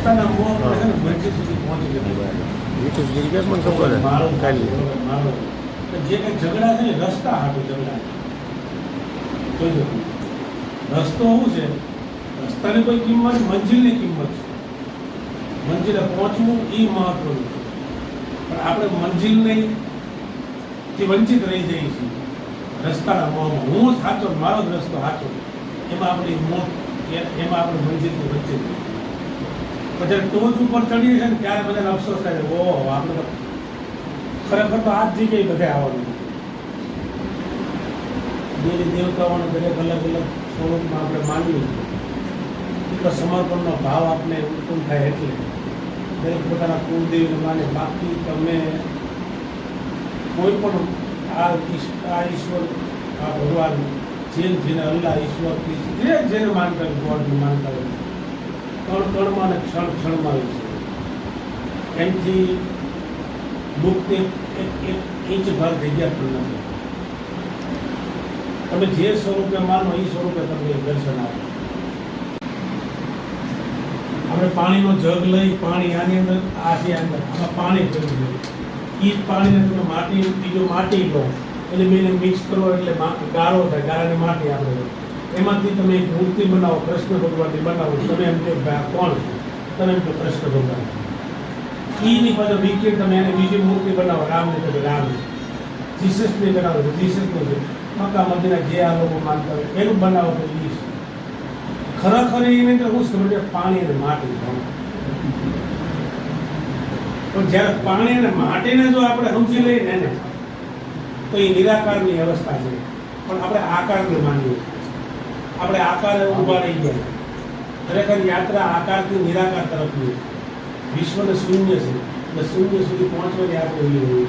રસ્તાના મોહ આપણે છે ને મંજિલ સુધી પહોંચી ગયા. વીસ જગ્યા મને ખબર છે મારો કાલી મારો જે કંઈ ઝઘડા છે ને રસ્તા હાટું ઝઘડા જોજો. રસ્તો શું છે? રસ્તાની કોઈ કિંમત, મંજિલની કિંમત છે. મંજિલે પહોંચવું એ મહત્વનું છે. પણ આપણે મંજિલની થી વંચિત રહી જઈએ છીએ રસ્તાના મોહમાં. હું સાચો, મારો જ રસ્તો સાચો, એમાં આપણી મોત, એમાં આપણે મંજિલથી વંચિત રહીએ. પછી ટોચ ઉપર ચડીએ છીએ ને ત્યારે બધાને અફસોસ થાય છે, ઓહો આપણે તો ખરેખર તો આ જ જગ્યાએ બધે આવવાનું. દેવી દેવતાઓને દરેક અલગ અલગ સ્વરૂપમાં આપણે માનીએ છીએ તો સમર્પણનો ભાવ આપણે ઉત્પન્ન થાય એટલે દરેક પોતાના કુળદેવીને માને. બાકી તમે કોઈ પણ આ ઈશ્વર, આ ભગવાન, જેને અલ્લાહ, ઈશ્વર, જેને માનતા હોય, ગોડને માનતા હોય, કણ કણમાં અને ક્ષણ ક્ષણમાં હોય છે. એમથી મુક્તિ એક ઇંચ ભાગ જગ્યા પણ નથી. તમે જે સ્વરૂપે માનો એ સ્વરૂપે તમને દર્શન આપે. આપણે પાણીનો જગ લઈ, પાણી આની અંદર, આ છે અંદર, આમાં પાણી ભર્યું છે. એ જ પાણીને તમે માટી, બીજો માટી લો, એટલે બેને મિક્સ કરો એટલે ગાળો થાય, ગાળાની માટી આપણે એમાંથી તમે એક મૂર્તિ બનાવો, કૃષ્ણ ભગવાનની બનાવો. તમે એમ કે કોણ? તમે એમ કે કૃષ્ણ ભગવાન. એની પાછળ વિકિટ તમે એને બીજી મૂર્તિ બનાવો, રામની તમે રામ, જીસસની બનાવો તો જીસસનું છે, મક્કા મદીના જે આ લોકો માનતા હોય એનું બનાવો તો એ છે. ખરેખર એની અંદર શું છે? પાણી અને માટી. પણ જ્યારે પાણી અને માટીને જો આપણે સમજી લઈએ ને તો એ નિરાકારની અવસ્થા છે. પણ આપણે આકારને માનીએ, આપણે આકારે ઊભા રહી ગયા. ખરેખર યાત્રા આકારથી નિરાકાર તરફની. વિશ્વને શૂન્ય છે એટલે શૂન્ય સુધી પહોંચવાની આપણે એવી હોય.